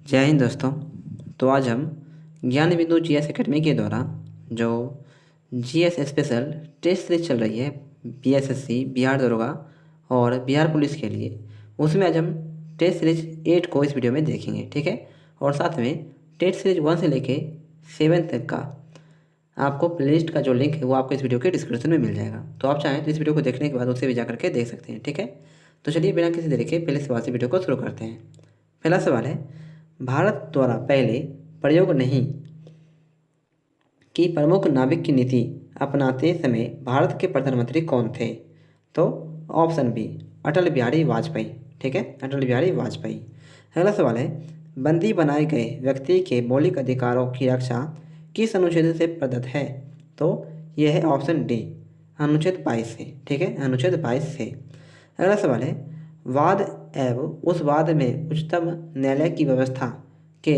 जय हिंद दोस्तों। तो आज हम ज्ञान बिंदु जीएस एकेडमी के द्वारा जो जीएस स्पेशल टेस्ट सीरीज चल रही है बीएसएससी, बिहार दरोगा और बिहार पुलिस के लिए, उसमें आज हम टेस्ट सीरीज 8 को इस वीडियो में देखेंगे। ठीक है। और साथ में टेस्ट सीरीज 1 से लेके 7 तक का आपको प्लेलिस्ट का जो लिंक है वो आपको इस वीडियो के डिस्क्रिप्शन में मिल जाएगा। तो आप चाहें तो इस वीडियो को देखने के बाद उससे भी जा करके देख सकते हैं। ठीक है। तो चलिए बिना किसी देरी के पहले सवाल से वीडियो को शुरू करते हैं। पहला सवाल है, भारत द्वारा पहले प्रयोग नहीं की प्रमुख नाविक की नीति अपनाते समय भारत के प्रधानमंत्री कौन थे? तो ऑप्शन बी अटल बिहारी वाजपेयी। ठीक है, अटल बिहारी वाजपेयी। अगला सवाल है, बंदी बनाए गए व्यक्ति के मौलिक अधिकारों की रक्षा किस अनुच्छेद से प्रदत्त है? तो यह है ऑप्शन डी अनुच्छेद 22 से। ठीक है, अनुच्छेद 22 से। अगला सवाल है, वाद एवं उस वाद में उच्चतम न्यायालय की व्यवस्था के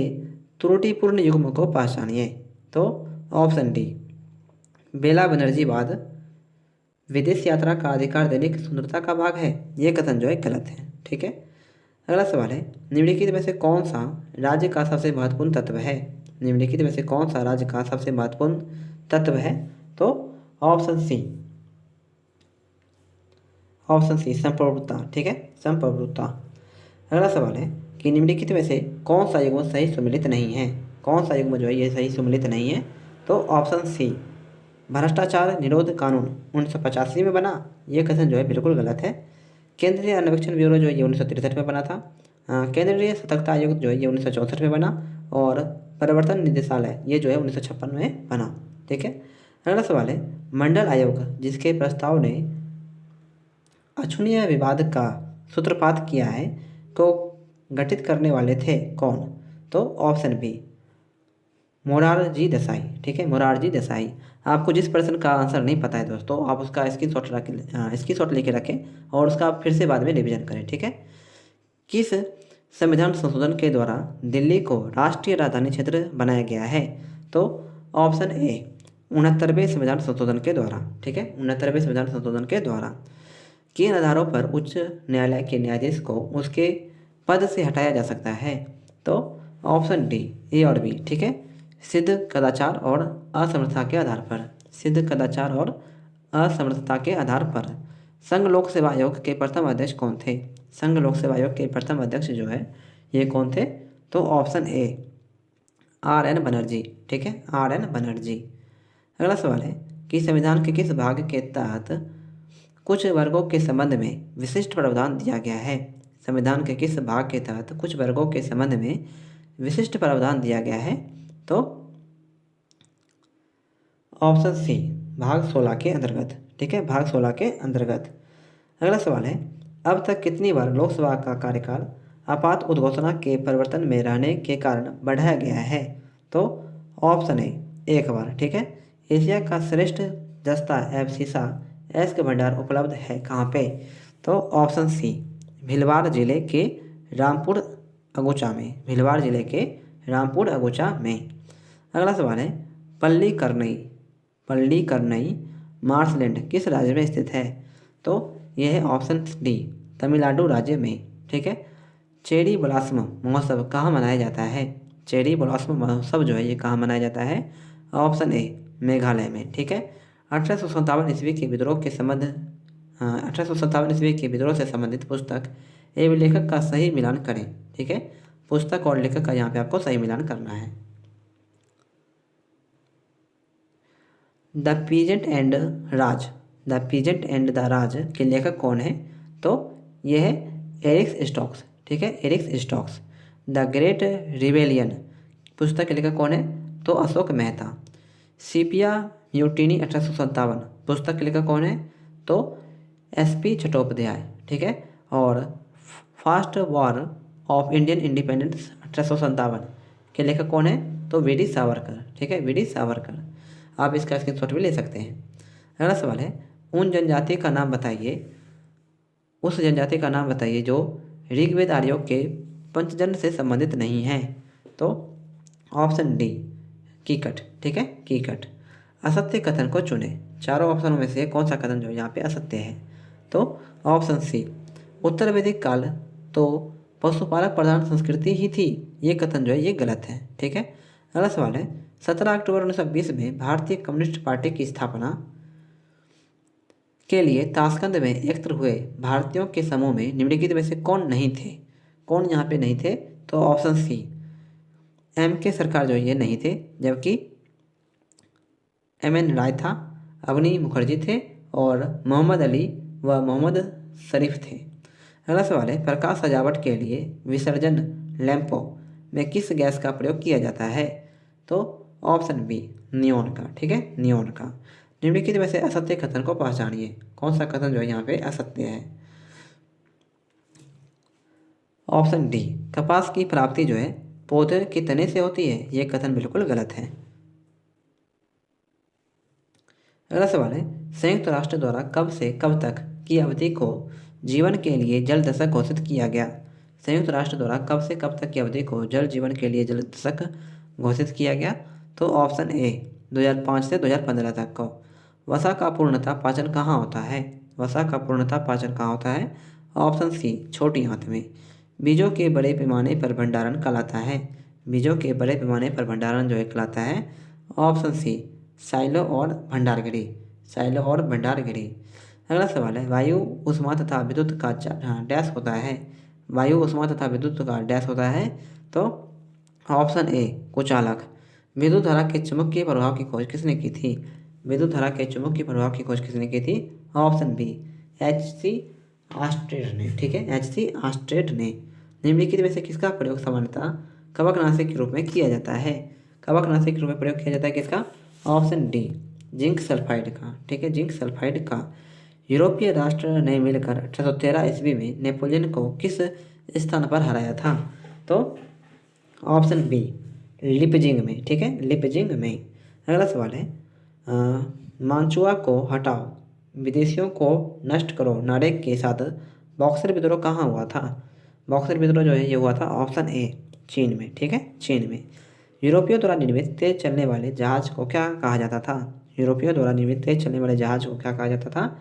त्रुटिपूर्ण युग्म को पहचानिए। तो ऑप्शन डी बेला बनर्जी वाद विदेश यात्रा का अधिकार दैनिक स्वतंत्रता का भाग है। ये कथन जो है गलत है। ठीक है। अगला सवाल है, निम्नलिखित में से कौन सा राज्य का सबसे महत्वपूर्ण तत्व है? निम्नलिखित में से कौन सा राज्य का सबसे महत्वपूर्ण तत्व है? तो ऑप्शन सी संप्रभुता। ठीक है, संप्रभुता। अगला सवाल है कि निम्नलिखित में से कौन सा युग्म सही सम्मिलित नहीं है? कौन सा युग्म जो है ये सही सम्मिलित नहीं है? तो ऑप्शन सी भ्रष्टाचार निरोध कानून 1985 में बना। ये कथन जो है बिल्कुल गलत है। केंद्रीय अन्वेषण ब्यूरो जो है ये 1963 में बना था। केंद्रीय सतर्कता आयोग जो है ये 1964 में बना। और प्रवर्तन निदेशालय ये जो है 1956 में बना। ठीक है। अगला सवाल है, मंडल आयोग जिसके प्रस्ताव ने अक्षुण्य विवाद का सूत्रपात किया है को गठित करने वाले थे कौन? तो ऑप्शन बी मोरारजी देसाई। ठीक है, मोरारजी देसाई। आपको जिस प्रश्न का आंसर नहीं पता है दोस्तों, आप उसका स्क्रीनशॉट लेके रखें और उसका फिर से बाद में रिवीजन करें। ठीक है। किस संविधान संशोधन के द्वारा दिल्ली को राष्ट्रीय राजधानी क्षेत्र बनाया गया है? तो ऑप्शन ए 69वें संविधान संशोधन के द्वारा। ठीक है, 69वें संविधान संशोधन के द्वारा। किन आधारों पर उच्च न्यायालय के न्यायाधीश को उसके पद से हटाया जा सकता है? तो ऑप्शन डी ए और बी। ठीक है, सिद्ध कदाचार और असमर्थता के आधार पर। सिद्ध कदाचार और असमर्थता के आधार पर। संघ लोक सेवा आयोग के प्रथम अध्यक्ष कौन थे? संघ लोक सेवा आयोग के प्रथम अध्यक्ष जो है ये कौन थे? तो ऑप्शन ए RN बनर्जी। ठीक है, RN बनर्जी। अगला सवाल है कि संविधान के किस भाग के तहत कुछ वर्गों के संबंध में विशिष्ट प्रावधान दिया गया है? संविधान के किस भाग के तहत कुछ वर्गों के संबंध में विशिष्ट प्रावधान दिया गया है? तो ऑप्शन सी भाग 16 के अंतर्गत। ठीक है, भाग 16 के अंतर्गत। अगला सवाल है, अब तक कितनी बार लोकसभा का कार्यकाल आपात उद्घोषणा के परिवर्तन में रहने के कारण बढ़ाया गया है? तो ऑप्शन ए एक बार। ठीक है, एशिया का श्रेष्ठ जस्ता एवं शीशा एस के भंडार उपलब्ध है कहाँ पे? तो ऑप्शन सी भीलवाड़ा जिले के रामपुर अगुचा में। भीलवाड़ा जिले के रामपुर अगुचा में। अगला सवाल है, पल्लीकरनई मार्शलैंड किस राज्य में स्थित है? तो यह है ऑप्शन डी तमिलनाडु राज्य में। ठीक है। चेरी ब्लॉसम महोत्सव कहाँ मनाया जाता है? चेरी ब्लॉसम महोत्सव जो है ये कहाँ मनाया जाता है? ऑप्शन ए मेघालय में। ठीक है। 1857 ईस्वी के विद्रोह के संबंध 1857 ईस्वी के विद्रोह से संबंधित पुस्तक एवं लेखक का सही मिलान करें। ठीक है, पुस्तक और लेखक का यहाँ पे आपको सही मिलान करना है। द पीजेंट एंड द राज के लेखक कौन है? तो यह है एरिक स्टोक्स। ठीक है, Eric Stokes. The Great Rebellion पुस्तक के लेखक कौन है? तो अशोक मेहता। सीपिया म्यूटिनी 1857 पुस्तक के लेखक कौन है? तो SP चट्टोपाध्याय। ठीक है। और fast war of Indian independence 1857 के लेखक कौन है? तो VD सावरकर। ठीक है, VD सावरकर। आप इसका स्क्रीनशॉट भी ले सकते हैं। अगला सवाल है, उस जनजाति का नाम बताइए जो ऋग्वेद आर्यों के पंचजन्य से संबंधित नहीं है। तो ऑप्शन डी कीकट। ठीक है, कीकट। असत्य कथन को चुने। चारों ऑप्शनों में से कौन सा कथन जो यहाँ पे असत्य है? तो ऑप्शन सी उत्तर वैदिक काल तो पशुपालक प्रधान संस्कृति ही थी, ये कथन जो है ये गलत है। ठीक है, अगला सवाल है 17 अक्टूबर 1920 में भारतीय कम्युनिस्ट पार्टी की स्थापना के लिए ताशकंद में एकत्र हुए भारतीयों के समूह में निम्नलिखित में से कौन नहीं थे? कौन यहाँ पे नहीं थे? तो ऑप्शन सी M.K. सरकार जो ये नहीं थे, जबकि M.N. राय था, अवनी मुखर्जी थे और मोहम्मद अली व मोहम्मद शरीफ थे। अगला सवाल है प्रकाश सजावट के लिए विसर्जन लैंपों में किस गैस का प्रयोग किया जाता है? तो ऑप्शन बी नियोन का। ठीक है, नियोन का। निम्नलिखित में से असत्य कथन को पहचानिए। कौन सा कथन जो है यहाँ पे असत्य है? ऑप्शन डी कपास की प्राप्ति जो है पौधे के तने से होती है, ये कथन बिल्कुल गलत है। अगला सवाल है संयुक्त राष्ट्र द्वारा कब से कब तक की अवधि को जीवन के लिए जल दशक घोषित किया गया? संयुक्त राष्ट्र द्वारा कब से कब तक की अवधि को जल जीवन के लिए जल दशक घोषित किया गया? तो ऑप्शन ए 2005 से 2015 तक को। वसा का पूर्णतः पाचन कहाँ होता है? वसा का पूर्णतः पाचन कहाँ होता है? ऑप्शन सी छोटी आंत में। बीजों के बड़े पैमाने पर भंडारण कहलाता है। बीजों के बड़े पैमाने पर भंडारण जो है कहलाता है ऑप्शन सी साइलो और भंडारगृह। साइलो और भंडारगृह। अगला सवाल है वायु ऊष्मा तथा विद्युत का डैश होता है। वायु ऊष्मा तथा विद्युत का डैश होता है। तो ऑप्शन ए कुचालक। विद्युत धारा के चुंबकीय प्रभाव की खोज किसने की थी? विद्युत धारा के चुंबकीय प्रभाव की खोज किसने की थी? Option B H.C. आस्ट्रेड ने। ठीक है, H.C. आस्ट्रेड ने। निम्नलिखित में से किसका प्रयोग सामान्यतः कवकनाशी के रूप में किया जाता है? कवकनाशी के रूप में प्रयोग किया जाता है किसका? ऑप्शन डी जिंक सल्फाइड का। ठीक है, जिंक सल्फाइड का। यूरोपीय राष्ट्र ने मिलकर 1813 ईस्वी में नेपोलियन को किस स्थान पर हराया था? तो ऑप्शन बी लिपजिंग में। ठीक है, लिपजिंग में। अगला सवाल है मांचुआ को हटाओ विदेशियों को नष्ट करो नारे के साथ बॉक्सर विद्रोह कहाँ हुआ था? बॉक्सर विद्रोह जो है ये हुआ था ऑप्शन ए चीन में। ठीक है, चीन में। यूरोपियों द्वारा निर्मित तेज चलने वाले जहाज को क्या कहा जाता था? यूरोपियों द्वारा निर्मित तेज चलने वाले जहाज को क्या कहा जाता था?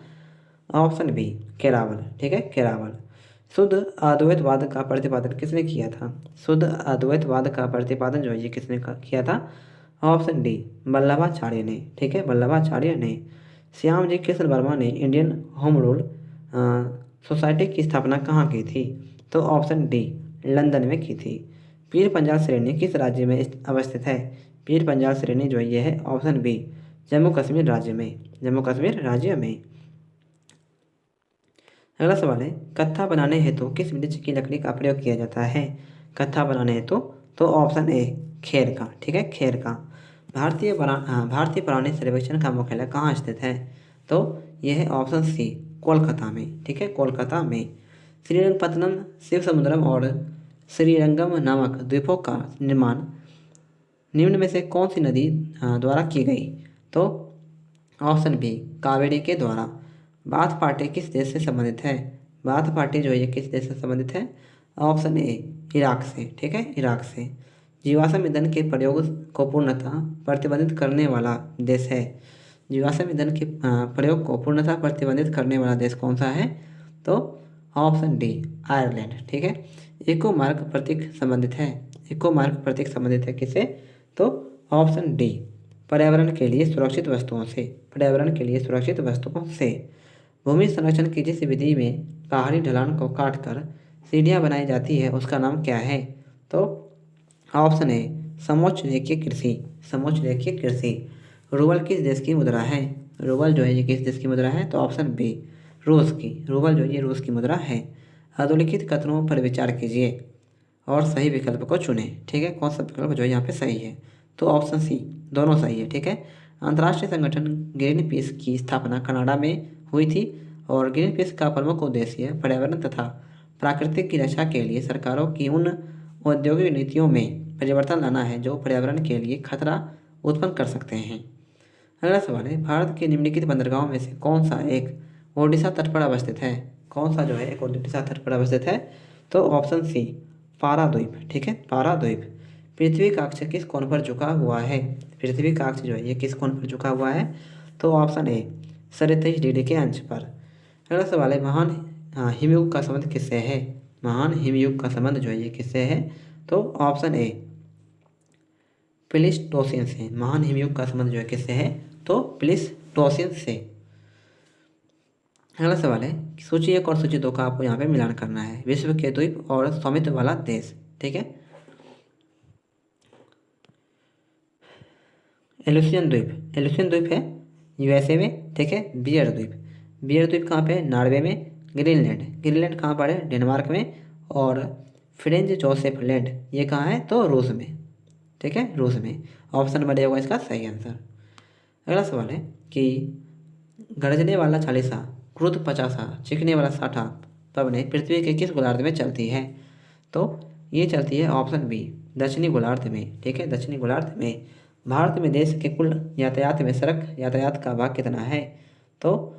ऑप्शन बी केरावल। ठीक है, केरावल। शुद्ध अद्वैतवाद का प्रतिपादन किसने किया था? शुद्ध अद्वैतवाद का प्रतिपादन जो है ये किसने किया था? ऑप्शन डी वल्लभाचार्य ने। ठीक है, वल्लभाचार्य ने। श्याम जी कृष्ण वर्मा ने इंडियन होम रूल सोसाइटी की स्थापना कहाँ की थी? तो ऑप्शन डी लंदन में की थी। पीर पंजाल श्रेणी किस राज्य में अवस्थित है? पीर पंजाल श्रेणी जो ये है ऑप्शन बी जम्मू कश्मीर राज्य में। जम्मू कश्मीर राज्य में। अगला सवाल है कत्था बनाने हेतु किस वृक्ष की लकड़ी का प्रयोग किया जाता है? कत्था बनाने हेतु तो ऑप्शन ए खेर का। ठीक है, खेर का। भारतीय पुराणे सर्वेक्षण का मुख्यालय कहाँ स्थित है? तो यह है ऑप्शन सी कोलकाता में। ठीक है, कोलकाता में। श्रीरंगपत्तनम शिव समुद्रम और श्रीरंगम नामक द्वीपों का निर्माण निम्न में से कौन सी नदी द्वारा की गई? तो ऑप्शन बी कावेरी के द्वारा। बाथ पार्टी किस देश से संबंधित है? बाथ पार्टी जो है ये किस देश से संबंधित है? ऑप्शन ए इराक से। ठीक है, इराक से। जीवाश्म ईंधन के प्रयोग को पूर्णतः प्रतिबंधित करने वाला देश है। जीवाश्म ईंधन के प्रयोग को पूर्णतः प्रतिबंधित करने वाला देश कौन सा है? तो ऑप्शन डी आयरलैंड। ठीक है, इको मार्क प्रतीक संबंधित है। इको मार्क प्रतीक संबंधित है किससे? तो ऑप्शन डी पर्यावरण के लिए सुरक्षित वस्तुओं से। पर्यावरण के लिए सुरक्षित वस्तुओं से। भूमि संरक्षण की जिस विधि में पहाड़ी ढलान को काटकर सीढ़ियाँ बनाई जाती है उसका नाम क्या है? तो ऑप्शन ए समोच्च रेखीय कृषि। समोच्च रेखीय कृषि। रूबल किस देश की मुद्रा है? रूबल जो है ये किस देश की मुद्रा है? तो ऑप्शन बी रूस की। रूबल जो ये रूस की मुद्रा है। अधोलिखित कथनों पर विचार कीजिए और सही विकल्प को चुनें। ठीक है, कौन सा विकल्प जो है यहाँ पे सही है? तो ऑप्शन सी दोनों सही है। ठीक है, अंतर्राष्ट्रीय संगठन ग्रीन पीस की स्थापना कनाडा में हुई थी और ग्रीन पीस का प्रमुख उद्देश्य पर्यावरण तथा प्राकृतिक की रक्षा के लिए सरकारों की उन औद्योगिक नीतियों में परिवर्तन लाना है जो पर्यावरण के लिए खतरा उत्पन्न कर सकते हैं। अगला सवाल है भारत के निम्नलिखित बंदरगाहों में से कौन सा एक ओडिशा तट पर अवस्थित है? कौन सा जो है एक ओडिशा तट पर अवस्थित है? तो ऑप्शन सी पाराद्वीप। ठीक है, पाराद्वीप। पृथ्वी का अक्ष किस कोण पर झुका हुआ है? पृथ्वी का अक्ष जो है ये किस कोण पर झुका हुआ है? तो ऑप्शन ए 37 डिग्री के अंश पर। अगला सवाल है महान हिमयुग का संबंध किससे है? महान हिमयुग का संबंध जो है ये किससे है? तो ऑप्शन ए प्लीस्टोसिन से। महान हिमयुग का संबंध जो है किससे है? तो प्लीस्टोसिन से। अगला सवाल है कि सूची 1 और सूची 2 का आपको यहाँ पे मिलान करना है। विश्व के द्वीप और स्वामित्व वाला देश, ठीक है। एलुसियन द्वीप, एलुसियन द्वीप है यूएसए में, ठीक है। बियर द्वीप, बियर द्वीप कहाँ पे है? नॉर्वे में। ग्रीनलैंड, ग्रीनलैंड कहाँ पर है? डेनमार्क में। और फ्रेंच जोसेफ लैंड ये कहाँ है? तो रूस में, ठीक है, रूस में। ऑप्शन नंबर ए होगा इसका सही आंसर। अगला सवाल है कि गरजने वाला चालीसा, क्रुद्ध पचासा, चीखने वाला साठा पवने पृथ्वी के किस गोलार्ध में चलती है? तो ये चलती है ऑप्शन बी दक्षिणी गोलार्ध में, ठीक है, दक्षिणी गोलार्ध में। भारत में देश के कुल यातायात में सड़क यातायात का भाग कितना है? तो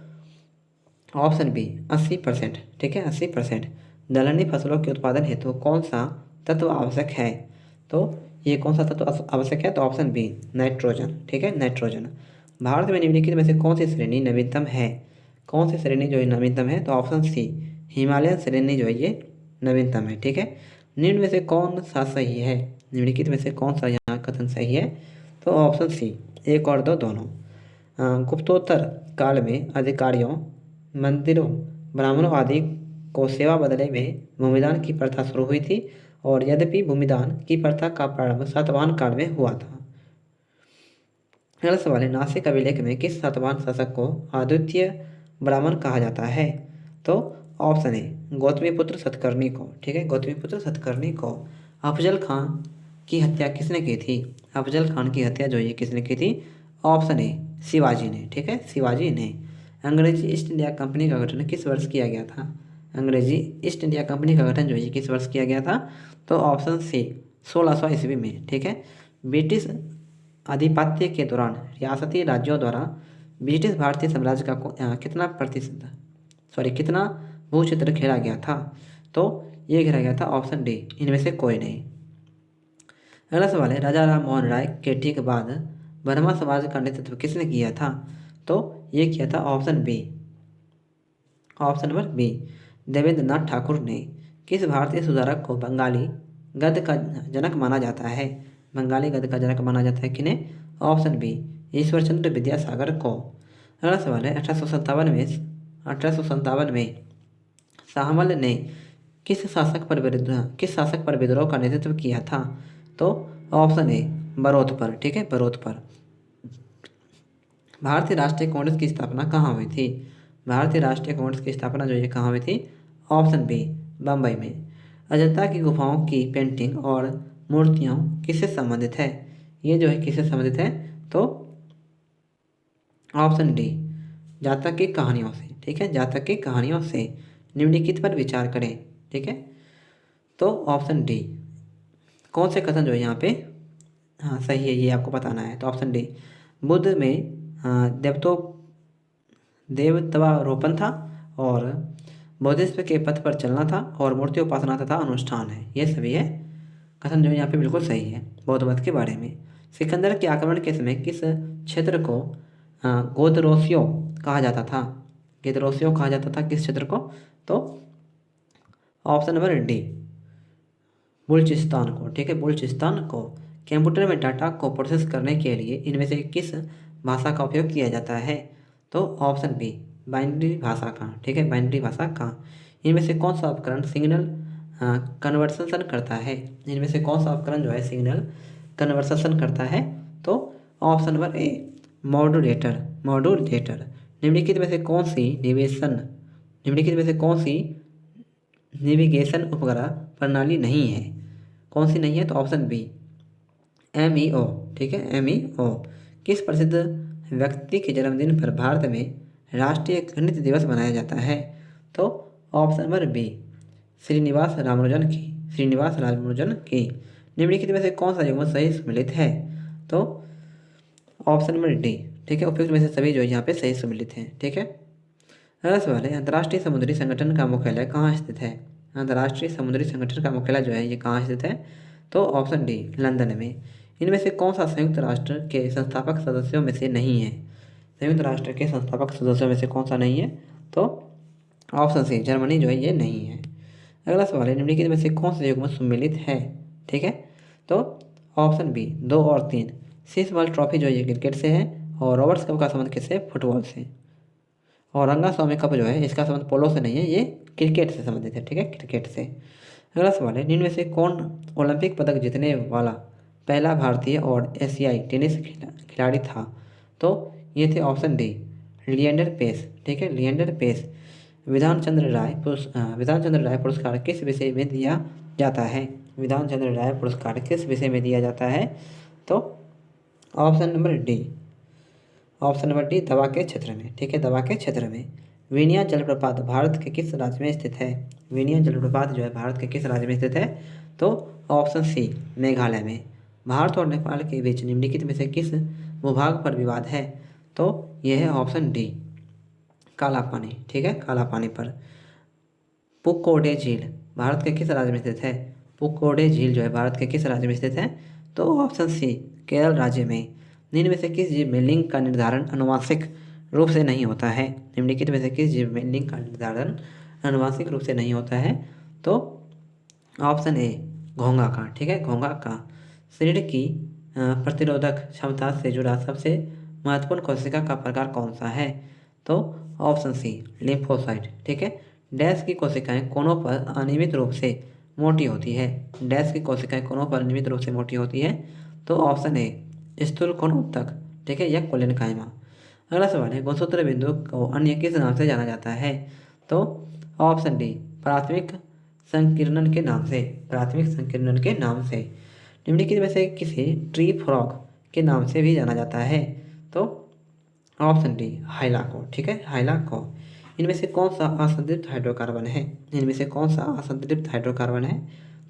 ऑप्शन बी 80%, ठीक है, 80%। दलहनी फसलों के उत्पादन हेतु कौन सा तत्व आवश्यक है? तो ये कौन सा तत्व आवश्यक है? तो ऑप्शन बी नाइट्रोजन, ठीक है, नाइट्रोजन। भारत में निम्नलिखित में से कौन सी श्रेणी नवीनतम है? कौन सी श्रेणी जो है नवीनतम है? तो ऑप्शन सी हिमालयन श्रेणी जो है ये नवीनतम है, ठीक है। निम्न में से कौन सा सही है? निम्नलिखित में से कौन सा यहाँ कथन सही है? तो ऑप्शन सी 1 और 2 दोनों। गुप्तोत्तर काल में अधिकारियों, मंदिरों, ब्राह्मणों आदि को सेवा बदले में भूमिदान की प्रथा शुरू हुई थी, और यद्यपि भूमिदान की प्रथा का प्रारंभ सातवाहन काल में हुआ था। अगला सवाल है नासिक अभिलेख में किस सातवाहन शासक को अद्वितीय ब्राह्मण कहा जाता है? तो ऑप्शन ए गौतमीपुत्र सतकर्णी को, ठीक है, गौतमीपुत्र सतकर्णी को। अफजल खान की हत्या किसने की थी? अफजल खान की हत्या जो ये किसने की थी? ऑप्शन ए शिवाजी ने, ठीक है, शिवाजी ने। अंग्रेजी ईस्ट इंडिया कंपनी का गठन किस वर्ष किया गया था? अंग्रेजी ईस्ट इंडिया कंपनी का गठन जो है किस वर्ष किया गया था? तो ऑप्शन सी 1600 ईस्वी में, ठीक है। ब्रिटिश आधिपत्य के दौरान रियासती राज्यों द्वारा ब्रिटिश भारतीय साम्राज्य का कितना भू क्षेत्र घेरा गया था? तो ये घेरा गया था ऑप्शन डी इनमें से कोई नहीं। अगला सवाल है राजा राम मोहन राय के ठीक बाद ब्रह्मा समाज का नेतृत्व किसने किया था? तो ये किया था option B, option number B Devendra Nath Tagore ने। किस भारतीय सुधारक को बंगाली गद्य का जनक माना जाता है? बंगाली गद्य का जनक माना जाता है किन्हें? ऑप्शन बी ईश्वर चंद्र विद्यासागर को। अगला सवाल है 1857 में शाहमल ने किस शासक पर विद्रोह का नेतृत्व किया था? तो ऑप्शन ए बरोद पर, ठीक है, बरोद पर। भारतीय राष्ट्रीय कांग्रेस की स्थापना कहाँ हुई थी? भारतीय राष्ट्रीय कांग्रेस की स्थापना जो ये कहाँ हुई थी? ऑप्शन बी बम्बई में। अजंता की गुफाओं की पेंटिंग और मूर्तियाँ किससे संबंधित है? ये जो है किससे संबंधित है? तो ऑप्शन डी जातक की कहानियों से, ठीक है, जातक की कहानियों से। निम्नलिखित पर विचार करें, ठीक है। तो ऑप्शन डी कौन से कथन जो है यहाँ पे हाँ सही है ये आपको बताना है। तो ऑप्शन डी बुद्ध में देवत्वारोपण था, और बौद्धिज्म के पथ पर चलना था, और मूर्ति उपासना तथा अनुष्ठान है, ये सभी है कथन जो यहाँ पे बिल्कुल सही है बौद्ध मत के बारे में। सिकंदर के आक्रमण के समय किस क्षेत्र को गोदरोसियो कहा जाता था? गेदरोसियो कहा जाता था किस क्षेत्र को? तो ऑप्शन नंबर डी बलूचिस्तान को, ठीक है, बलूचिस्तान को। कंप्यूटर में डाटा को प्रोसेस करने के लिए इनमें से किस भाषा का उपयोग किया जाता है? तो ऑप्शन बी बाइनरी भाषा का, ठीक है, बाइनरी भाषा का। इनमें से कौन सा उपकरण सिग्नल कन्वर्सेशन करता है? इनमें से कौन सा उपकरण जो है सिग्नल कन्वर्सेशन करता है? तो option number A modulator, modulator. निम्नलिखित में से कौन सी नेविगेशन उपग्रह प्रणाली नहीं है? कौन सी नहीं है? तो ऑप्शन बी MEO, ठीक है, MEO। किस प्रसिद्ध व्यक्ति के जन्मदिन पर भारत में राष्ट्रीय गणित दिवस मनाया जाता है? तो option number B Srinivasa Ramanujan की। निम्नलिखित में से कौन सा युग्म सही सम्मिलित है? तो ऑप्शन नंबर डी, ठीक है, उपयुक्त में से सभी जो यहाँ पे सही सम्मिलित हैं, ठीक है। अगला सवाल है अंतर्राष्ट्रीय समुद्री संगठन का मुख्यालय कहाँ स्थित है? अंतर्राष्ट्रीय समुद्री संगठन का मुख्यालय जो है ये कहाँ स्थित है? तो ऑप्शन डी लंदन में। इनमें से कौन सा संयुक्त राष्ट्र के संस्थापक सदस्यों में से नहीं है? संयुक्त राष्ट्र के संस्थापक सदस्यों में से कौन सा नहीं है? तो ऑप्शन सी जर्मनी जो है ये नहीं है। अगला सवाल है, निम्नलिखित में से कौन सा युग्म सम्मिलित है? ठीक है, तो ऑप्शन बी 2 और 3। शीश बॉल ट्रॉफी जो है ये क्रिकेट से है, और रॉबर्ट्स कप का संबंध किससे? फुटबॉल से। और रंगास्वामी कप जो है इसका संबंध पोलो से नहीं है, ये क्रिकेट से संबंधित है। ठीक है, क्रिकेट से। अगला सवाल है, निम्न में से कौन ओलंपिक पदक जीतने वाला पहला भारतीय और एशियाई टेनिस खिलाड़ी था? तो ये थे ऑप्शन डी लिएंडर पेस। ठीक है, लिएंडर पेस। विधान चंद्र राय पुरस्कार किस विषय में दिया जाता है? विधान चंद्र राय पुरस्कार किस विषय में दिया जाता है? तो ऑप्शन नंबर डी दवा के क्षेत्र में। ठीक है, दवा के क्षेत्र में। विनिया जलप्रपात भारत के किस राज्य में स्थित है? विनिया जलप्रपात जो है भारत के किस राज्य में स्थित है? तो ऑप्शन सी मेघालय में। भारत और नेपाल के बीच निम्नलिखित में से किस भूभाग पर विवाद है? तो यह है ऑप्शन डी काला पानी। ठीक है, काला पानी पर। पुक्कोडे झील भारत के किस राज्य में स्थित है? पुक्कोडे झील जो है भारत के किस राज्य में स्थित है? तो ऑप्शन सी केरल राज्य में। निम्न में से किस जीव में लिंग का निर्धारण आनुवंशिक रूप से नहीं होता है? निम्नलिखित में से किस जीव में लिंग का निर्धारण आनुवंशिक रूप से नहीं होता है? तो ऑप्शन ए घोंघा का। ठीक है, घोंघा का। शरीर की प्रतिरोधक क्षमता से जुड़ा सबसे महत्वपूर्ण कोशिका का प्रकार कौन सा है? तो ऑप्शन सी लिम्फोसाइट। ठीक है, डैश की कोशिकाएं कोनों पर अनियमित रूप से मोटी होती है। डैश की कोशिकाएं कोनों पर अनियमित रूप से मोटी होती है। तो ऑप्शन ए स्थूल कोण उत्तक। ठीक है, या कोलेनकाइमा। अगला सवाल है, गुणसूत्र बिंदु को अन्य किस नाम से जाना जाता है? तो ऑप्शन डी प्राथमिक संकीर्णन के नाम से। प्राथमिक संकीर्णन के नाम से। निम्नलिखित में से किसे ट्री फ्रॉग के नाम से भी जाना जाता है? तो ऑप्शन डी हाइला को। ठीक है, हाइला को। इनमें से कौन सा असंतृप्त हाइड्रोकार्बन है? इनमें से कौन सा असंतृप्त हाइड्रोकार्बन है?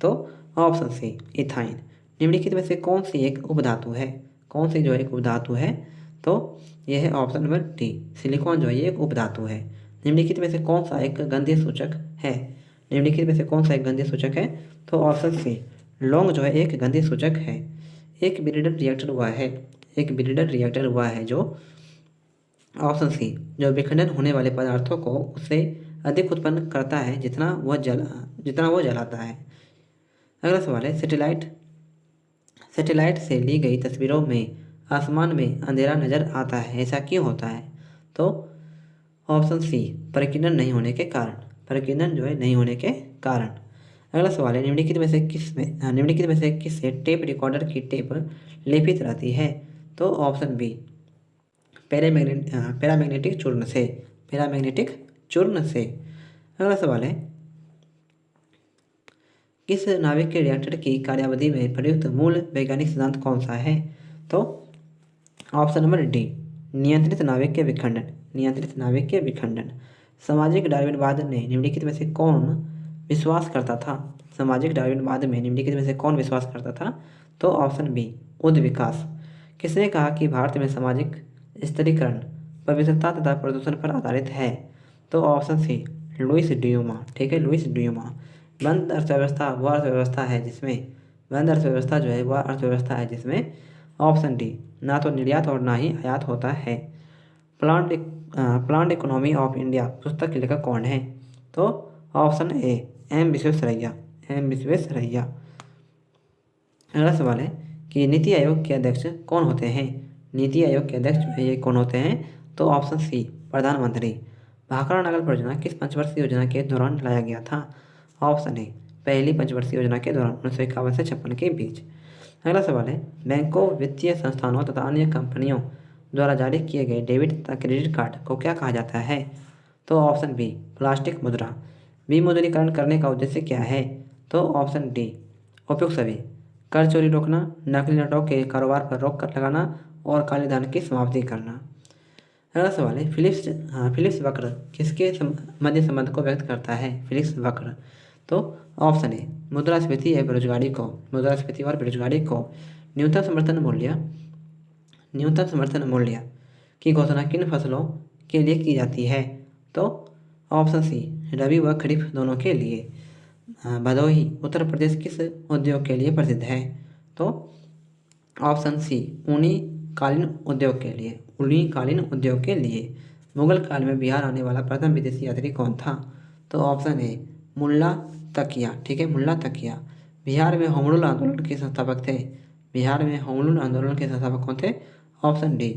तो ऑप्शन सी इथाइन। निम्नलिखित में से कौन सी एक उपधातु है? कौन सी जो है एक उपधातु है? तो यह है ऑप्शन नंबर डी सिलिकॉन जो है ये एक उपधातु है। निम्नलिखित में से कौन सा एक गंधीय सूचक है? निम्नलिखित में से कौन सा एक गंधीय सूचक है? तो ऑप्शन सी लौंग जो है एक गंधीय सूचक है। एक ब्रीडर रिएक्टर हुआ है, एक ब्रीडर रिएक्टर हुआ है जो ऑप्शन सी जो विखंडन होने वाले पदार्थों को उससे अधिक उत्पन्न करता है जितना वह जलाता है। अगला सवाल है, सैटेलाइट से ली गई तस्वीरों में आसमान में अंधेरा नजर आता है, ऐसा क्यों होता है? तो ऑप्शन सी प्रकीर्णन नहीं होने के कारण। प्रकीर्णन जो है नहीं होने के कारण। अगला सवाल है, निम्नलिखित में से किससे टेप रिकॉर्डर की टेप लेपित रहती है? तो ऑप्शन बी पैरामैग्नेटिक चूर्ण से। पैरामैग्नेटिक चूर्ण से। अगला सवाल है, किस नाभिक के रिएक्टर की कार्यावधि में प्रयुक्त मूल वैज्ञानिक सिद्धांत कौन सा है? तो ऑप्शन नंबर डी नियंत्रित नाभिक के विखंडन। नियंत्रित नाभिक के विखंडन। सामाजिक डार्विनवाद ने निम्नलिखित में से कौन विश्वास करता था? सामाजिक डार्विनवाद में निम्नलिखित में से कौन विश्वास करता था? तो ऑप्शन बी उद विकास। किसने कहा कि भारत में सामाजिक स्थिरीकरण पवित्रता तथा प्रदूषण पर आधारित है? तो ऑप्शन सी लुइस ड्यूमा। ठीक है, लुइस ड्यूमा। बंद अर्थव्यवस्था वह अर्थव्यवस्था है जिसमें बंद अर्थव्यवस्था जो है वह अर्थव्यवस्था है जिसमें ऑप्शन डी ना तो निर्यात और ना ही आयात होता है। प्लांट इकोनॉमी ऑफ इंडिया पुस्तक के लेखक कौन है? तो option A M Visvesvaraya. M Visvesvaraya. अगला सवाल है कि नीति आयोग के अध्यक्ष कौन होते हैं? नीति आयोग के अध्यक्ष जो है ये कौन होते हैं? तो ऑप्शन सी प्रधानमंत्री। भाखड़ा नागल परियोजना किस पंचवर्षीय योजना के दौरान लाया गया था? ऑप्शन ए पहली पंचवर्षीय योजना के दौरान 1951 से 56 के बीच। अगला सवाल है, बैंकों वित्तीय संस्थानों तथा अन्य कंपनियों द्वारा जारी किए गए डेबिट तथा क्रेडिट कार्ड को क्या कहा जाता है? तो ऑप्शन बी प्लास्टिक मुद्रा। विमुद्रीकरण करने का उद्देश्य क्या है? तो ऑप्शन डी उपयुक्त सभी कर चोरी रोकना, नकली नोटों के कारोबार पर रोक लगाना और काले धन की समाप्ति करना। अगला सवाल है, फिलिप्स वक्र किसके मध्य संबंध को व्यक्त करता है? फिलिप्स वक्र। तो ऑप्शन ए मुद्रास्फीति या बेरोजगारी को मुद्रास्फीति और बेरोजगारी को न्यूनतम समर्थन मूल्य की घोषणा किन फसलों के लिए की जाती है? तो ऑप्शन सी रबी व खरीफ दोनों के लिए। भदोही उत्तर प्रदेश किस उद्योग के लिए प्रसिद्ध है? तो ऑप्शन सी ऊनी कालीन उद्योग के लिए। ऊनी कालीन उद्योग के लिए। मुगल काल में बिहार आने वाला प्रथम विदेशी यात्री कौन था? तो ऑप्शन ए मुल्ला तकिया, ठीक है, मुल्ला तकिया। बिहार में होम रूल आंदोलन के संस्थापक थे, बिहार में होम रूल आंदोलन के संस्थापक कौन थे? ऑप्शन डी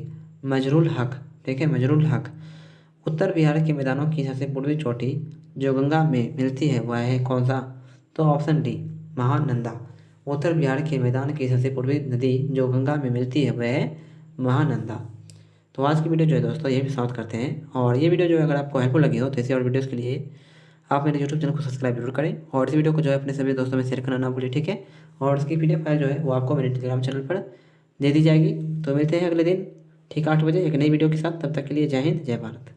मजरूल हक, ठीक है, मजरूल हक। उत्तर बिहार के मैदानों की सबसे पूर्वी चोटी जो गंगा में मिलती है वह है कौन सा? तो ऑप्शन डी महानंदा। उत्तर बिहार के मैदान की सबसे पूर्वी नदी जो गंगा में मिलती है वह है महानंदा। तो आज की वीडियो जो है दोस्तों यही समाप्त करते हैं। और ये वीडियो जो है अगर आपको हेल्पफुल लगी हो तो ऐसे और वीडियोज़ के लिए आप मेरे यूट्यूब चैनल को सब्सक्राइब जरूर करें और इस वीडियो को जो है अपने सभी दोस्तों में शेयर करना ना भूलिए, ठीक है। और उसकी PDF फाइल जो है वो आपको मेरे टेलीग्राम चैनल पर दे दी जाएगी। तो मिलते हैं अगले दिन ठीक 8 बजे एक नई वीडियो के साथ। तब तक के लिए जय हिंद, जय भारत।